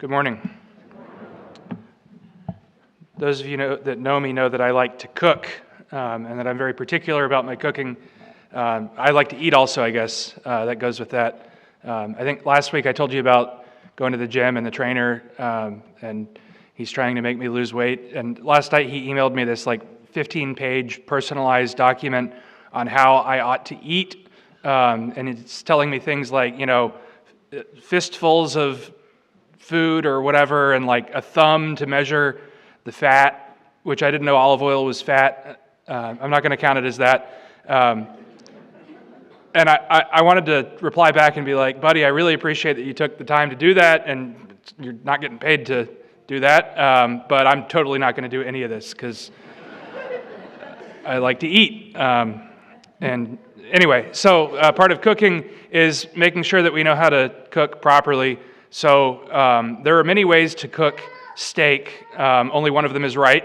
Good morning. Those of you that know me know that I like to cook and that I'm very particular about my cooking. I like to eat also, I guess. That goes with that. I think last week I told you about going to the gym and the trainer, and he's trying to make me lose weight. And last night he emailed me this 15-page personalized document on how I ought to eat. And it's telling me things like, fistfuls of food or whatever, and a thumb to measure the fat, which I didn't know olive oil was fat. I'm not going to count it as that. And I wanted to reply back and be like, buddy, I really appreciate that you took the time to do that, and you're not getting paid to do that, but I'm totally not going to do any of this because I like to eat. And anyway, so part of cooking is making sure that we know how to cook properly. So there are many ways to cook steak. Only one of them is right.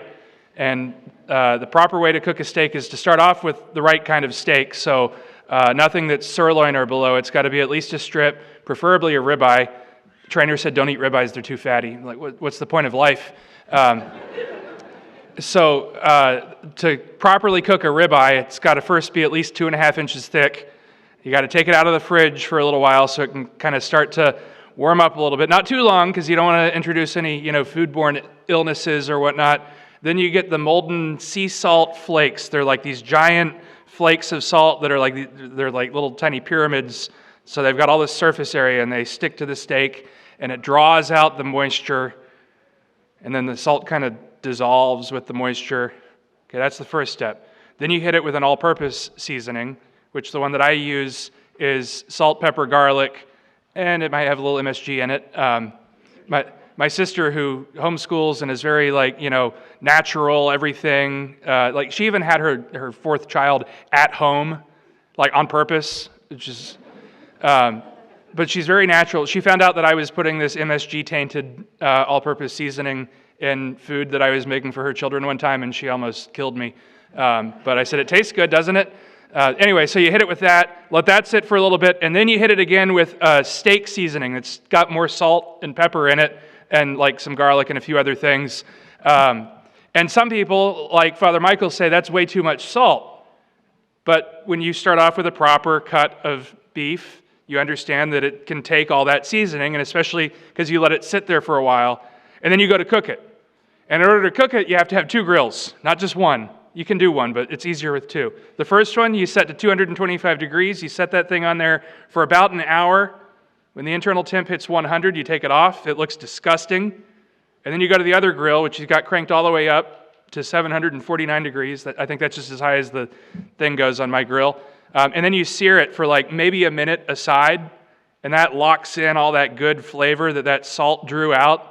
And the proper way to cook a steak is to start off with the right kind of steak. So nothing that's sirloin or below. It's got to be at least a strip, preferably a ribeye. The trainer said, don't eat ribeyes, they're too fatty. I'm like, what's the point of life? So to properly cook a ribeye, it's got to first be at least 2.5 inches thick. You got to take it out of the fridge for a little while so it can kind of start to warm up a little bit. Not too long, because you don't want to introduce any, foodborne illnesses or whatnot. Then you get the molten sea salt flakes. They're like these giant flakes of salt that are they're like little tiny pyramids. So they've got all this surface area, and they stick to the steak, and it draws out the moisture, and then the salt kind of dissolves with the moisture. Okay, that's the first step. Then you hit it with an all-purpose seasoning, which the one that I use is salt, pepper, garlic, and it might have a little MSG in it. My sister, who homeschools and is very natural, everything, she even had her fourth child at home, on purpose, which is, but she's very natural. She found out that I was putting this MSG-tainted all-purpose seasoning in food that I was making for her children one time, and she almost killed me. But I said, it tastes good, doesn't it? Anyway, so you hit it with that, let that sit for a little bit, and then you hit it again with steak seasoning that's got more salt and pepper in it, and some garlic and a few other things. And some people, like Father Michael, say that's way too much salt. But when you start off with a proper cut of beef, you understand that it can take all that seasoning, and especially because you let it sit there for a while, and then you go to cook it. And in order to cook it, you have to have 2 grills, not just one. You can do one, but it's easier with 2. The first one, you set to 225 degrees. You set that thing on there for about an hour. When the internal temp hits 100, you take it off. It looks disgusting. And then you go to the other grill, which you've got cranked all the way up to 749 degrees. I think that's just as high as the thing goes on my grill. And then you sear it for maybe a minute aside, and that locks in all that good flavor that salt drew out.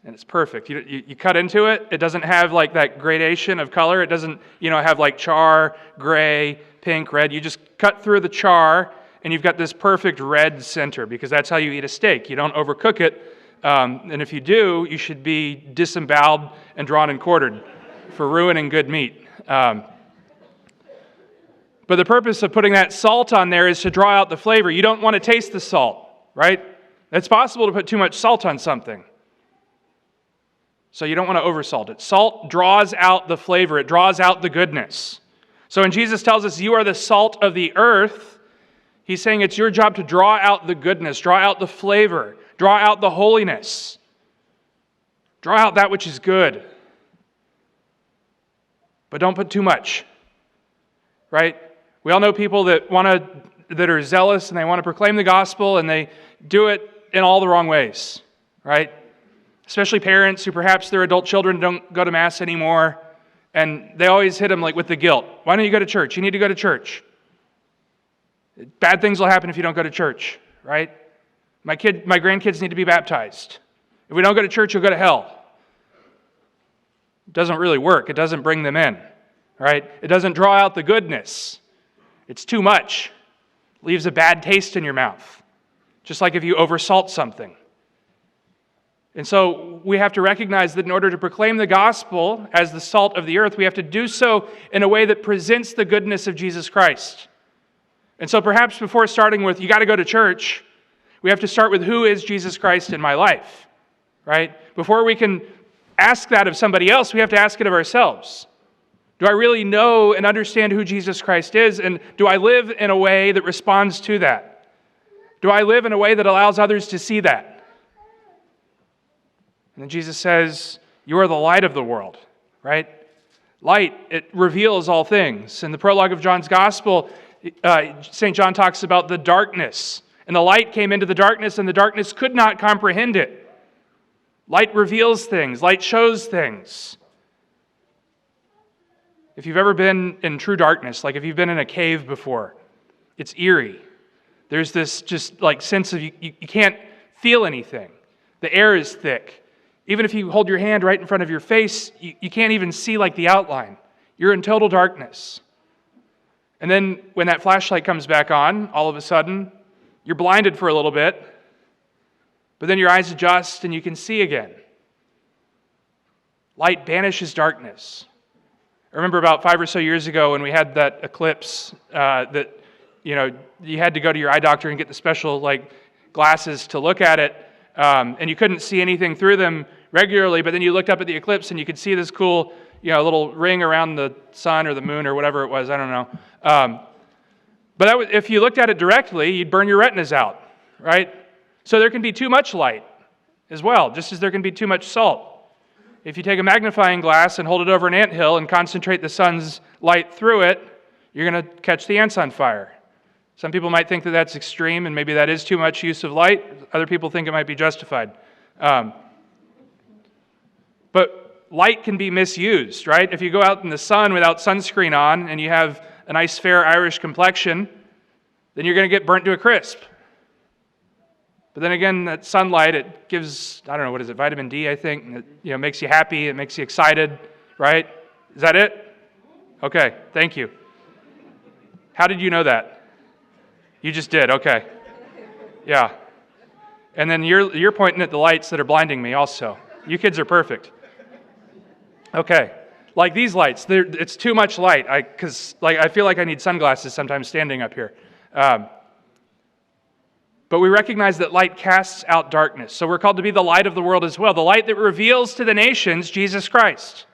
And it's perfect. You cut into it. It doesn't have that gradation of color. It doesn't, have char, gray, pink, red. You just cut through the char, and you've got this perfect red center, because that's how you eat a steak. You don't overcook it. And if you do, you should be disemboweled and drawn and quartered for ruining good meat. But the purpose of putting that salt on there is to draw out the flavor. You don't want to taste the salt, right? It's possible to put too much salt on something. So you don't want to oversalt it. Salt draws out the flavor. It draws out the goodness. So when Jesus tells us you are the salt of the earth, he's saying it's your job to draw out the goodness, draw out the flavor, draw out the holiness, draw out that which is good. But don't put too much, right? We all know people that are zealous and they want to proclaim the gospel, and they do it in all the wrong ways, right? Especially parents who perhaps their adult children don't go to Mass anymore, and they always hit them with the guilt. Why don't you go to church? You need to go to church. Bad things will happen if you don't go to church, right? My grandkids need to be baptized. If we don't go to church, you'll go to hell. It doesn't really work. It doesn't bring them in, right? It doesn't draw out the goodness. It's too much. It leaves a bad taste in your mouth. Just like if you oversalt something. And so we have to recognize that in order to proclaim the gospel as the salt of the earth, we have to do so in a way that presents the goodness of Jesus Christ. And so perhaps before starting with, you got to go to church, We have to start with, who is Jesus Christ in my life, right? Before we can ask that of somebody else, we have to ask it of ourselves. Do I really know and understand who Jesus Christ is? And do I live in a way that responds to that? Do I live in a way that allows others to see that? And then Jesus says, you are the light of the world, right? Light, it reveals all things. In the prologue of John's Gospel, St. John talks about the darkness. And the light came into the darkness, and the darkness could not comprehend it. Light reveals things. Light shows things. If you've ever been in true darkness, like if you've been in a cave before, it's eerie. There's this just like sense of you can't feel anything. The air is thick. Even if you hold your hand right in front of your face, you can't even see like the outline. You're in total darkness. And then when that flashlight comes back on, all of a sudden, you're blinded for a little bit, but then your eyes adjust and you can see again. Light banishes darkness. I remember about 5 or so years ago when we had that eclipse that, you had to go to your eye doctor and get the special glasses to look at it, and you couldn't see anything through them regularly, but then you looked up at the eclipse and you could see this cool, little ring around the sun or the moon or whatever it was, I don't know. But if you looked at it directly, you'd burn your retinas out, right? So there can be too much light as well, just as there can be too much salt. If you take a magnifying glass and hold it over an anthill and concentrate the sun's light through it, you're going to catch the ants on fire. Some people might think that that's extreme, and maybe that is too much use of light. Other people think it might be justified. But light can be misused, right? If you go out in the sun without sunscreen on and you have a nice, fair Irish complexion, then you're going to get burnt to a crisp. But then again, that sunlight, it gives, vitamin D, I think. It makes you happy, it makes you excited, right? Is that it? Okay, thank you. How did you know that? You just did, okay. Yeah. And then you're pointing at the lights that are blinding me also. You kids are perfect. Okay. Like these lights, it's too much light. I feel like I need sunglasses sometimes standing up here. But we recognize that light casts out darkness. So we're called to be the light of the world as well. The light that reveals to the nations Jesus Christ.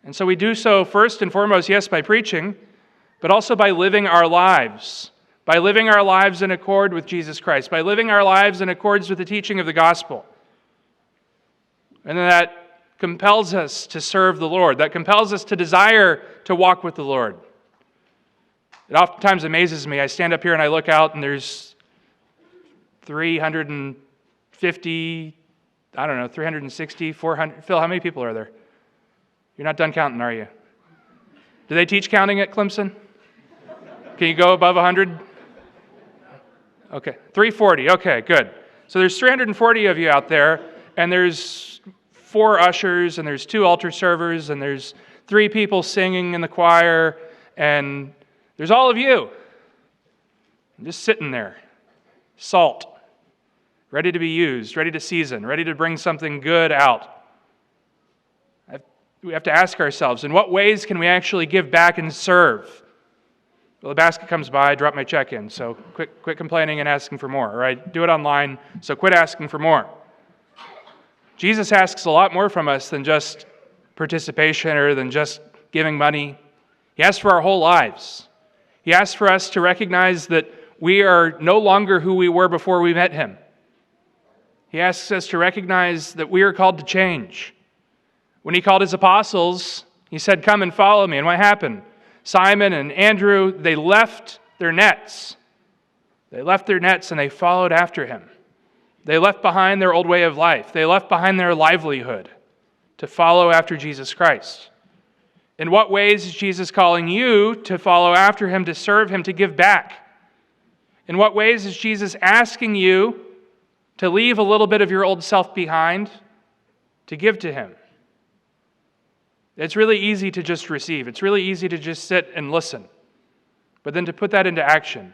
And so we do so first and foremost, yes, by preaching, but also by living our lives. By living our lives in accord with Jesus Christ. By living our lives in accordance with the teaching of the gospel. And that compels us to serve the Lord. That compels us to desire to walk with the Lord. It oftentimes amazes me. I stand up here and I look out and there's 350, 360, 400. Phil, how many people are there? You're not done counting, are you? Do they teach counting at Clemson? Can you go above 100? Okay, 340. Okay, good. So there's 340 of you out there, and there's 4 ushers, and there's 2 altar servers, and there's 3 people singing in the choir, and there's all of you. Just sitting there. Salt. Ready to be used, ready to season, ready to bring something good out. We have to ask ourselves, in what ways can we actually give back and serve? Well, the basket comes by, I drop my check in, so quit complaining and asking for more, all right? Do it online, so quit asking for more. Jesus asks a lot more from us than just participation or than just giving money. He asks for our whole lives. He asks for us to recognize that we are no longer who we were before we met Him. He asks us to recognize that we are called to change. When He called His apostles, He said, "Come and follow me." And what happened? Simon and Andrew, they left their nets. They left their nets and they followed after Him. They left behind their old way of life. They left behind their livelihood to follow after Jesus Christ. In what ways is Jesus calling you to follow after Him, to serve Him, to give back? In what ways is Jesus asking you to leave a little bit of your old self behind, to give to Him? It's really easy to just receive. It's really easy to just sit and listen. But then to put that into action,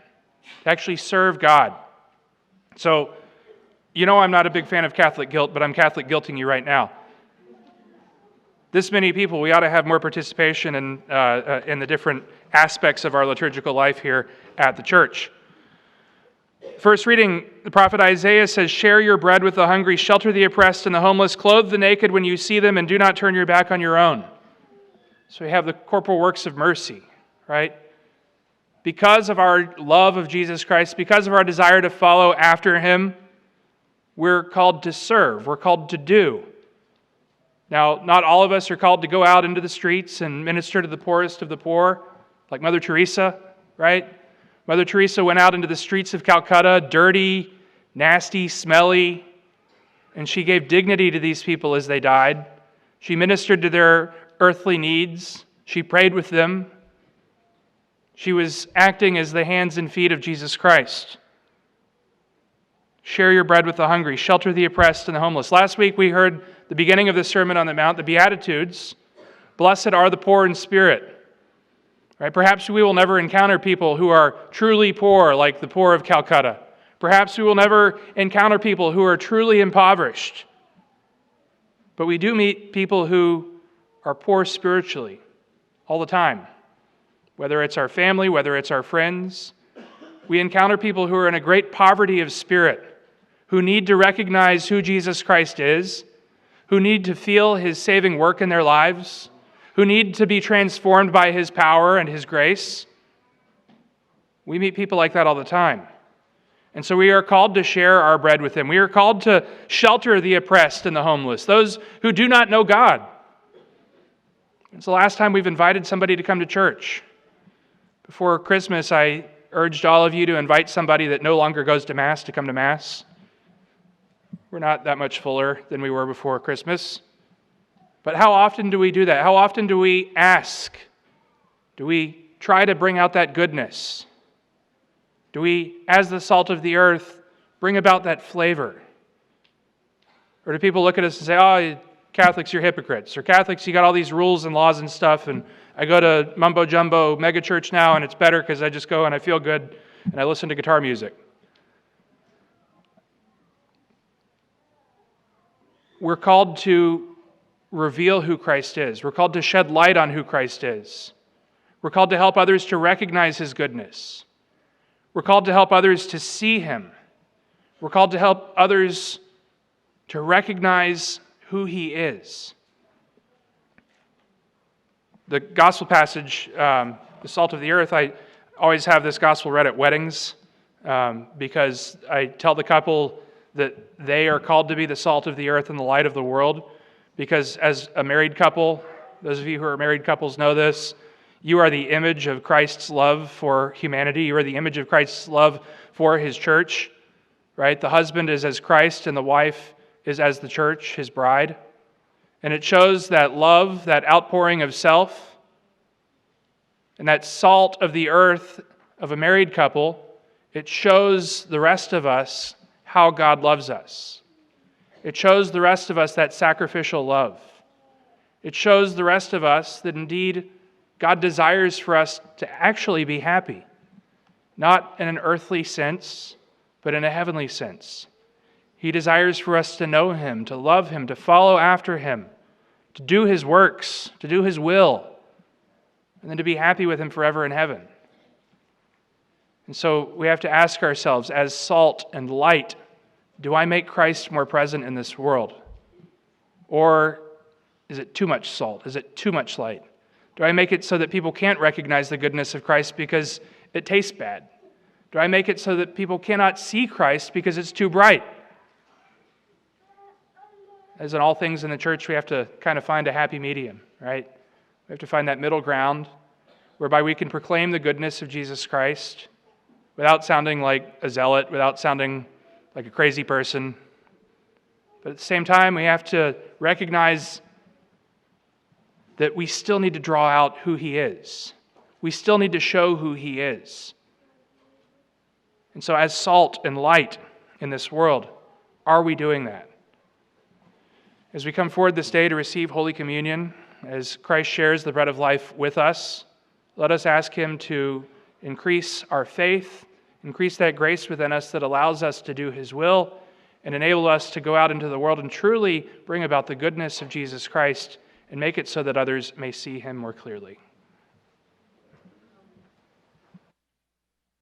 to actually serve God. So, I'm not a big fan of Catholic guilt, but I'm Catholic guilting you right now. This many people, we ought to have more participation in the different aspects of our liturgical life here at the church. First reading, the prophet Isaiah says, "Share your bread with the hungry, shelter the oppressed and the homeless, clothe the naked when you see them, and do not turn your back on your own." So we have the corporal works of mercy, right? Because of our love of Jesus Christ, because of our desire to follow after Him, we're called to serve, we're called to do. Now, not all of us are called to go out into the streets and minister to the poorest of the poor, like Mother Teresa, right? Mother Teresa went out into the streets of Calcutta, dirty, nasty, smelly, and she gave dignity to these people as they died. She ministered to their earthly needs. She prayed with them. She was acting as the hands and feet of Jesus Christ. Share your bread with the hungry, shelter the oppressed and the homeless. Last week we heard the beginning of the Sermon on the Mount, the Beatitudes. Blessed are the poor in spirit. Right? Perhaps we will never encounter people who are truly poor, like the poor of Calcutta. Perhaps we will never encounter people who are truly impoverished. But we do meet people who are poor spiritually all the time. Whether it's our family, whether it's our friends. We encounter people who are in a great poverty of spirit, who need to recognize who Jesus Christ is, who need to feel His saving work in their lives, who need to be transformed by His power and His grace. We meet people like that all the time. And so we are called to share our bread with them. We are called to shelter the oppressed and the homeless, those who do not know God. It's the last time we've invited somebody to come to church. Before Christmas, I urged all of you to invite somebody that no longer goes to Mass to come to Mass. We're not that much fuller than we were before Christmas. But how often do we do that? How often do we ask? Do we try to bring out that goodness? Do we, as the salt of the earth, bring about that flavor? Or do people look at us and say, "Oh, Catholics, you're hypocrites," or "Catholics, you got all these rules and laws and stuff, and I go to mumbo-jumbo megachurch now, and it's better because I just go and I feel good, and I listen to guitar music." We're called to reveal who Christ is. We're called to shed light on who Christ is. We're called to help others to recognize His goodness. We're called to help others to see Him. We're called to help others to recognize who He is. The gospel passage, the salt of the earth, I always have this gospel read at weddings because I tell the couple that they are called to be the salt of the earth and the light of the world. Because as a married couple, those of you who are married couples know this, you are the image of Christ's love for humanity. You are the image of Christ's love for His church, right? The husband is as Christ and the wife is as the church, His bride. And it shows that love, that outpouring of self, and that salt of the earth of a married couple, it shows the rest of us how God loves us. It shows the rest of us that sacrificial love. It shows the rest of us that indeed God desires for us to actually be happy, not in an earthly sense, but in a heavenly sense. He desires for us to know Him, to love Him, to follow after Him, to do His works, to do His will, and then to be happy with Him forever in heaven. And so we have to ask ourselves, as salt and light, do I make Christ more present in this world? Or is it too much salt? Is it too much light? Do I make it so that people can't recognize the goodness of Christ because it tastes bad? Do I make it so that people cannot see Christ because it's too bright? As in all things in the church, we have to kind of find a happy medium, right? We have to find that middle ground whereby we can proclaim the goodness of Jesus Christ without sounding like a zealot, without sounding like a crazy person. But at the same time, we have to recognize that we still need to draw out who He is. We still need to show who He is. And so as salt and light in this world, are we doing that? As we come forward this day to receive Holy Communion, as Christ shares the bread of life with us, let us ask Him to increase our faith, increase that grace within us that allows us to do His will, and enable us to go out into the world and truly bring about the goodness of Jesus Christ and make it so that others may see Him more clearly.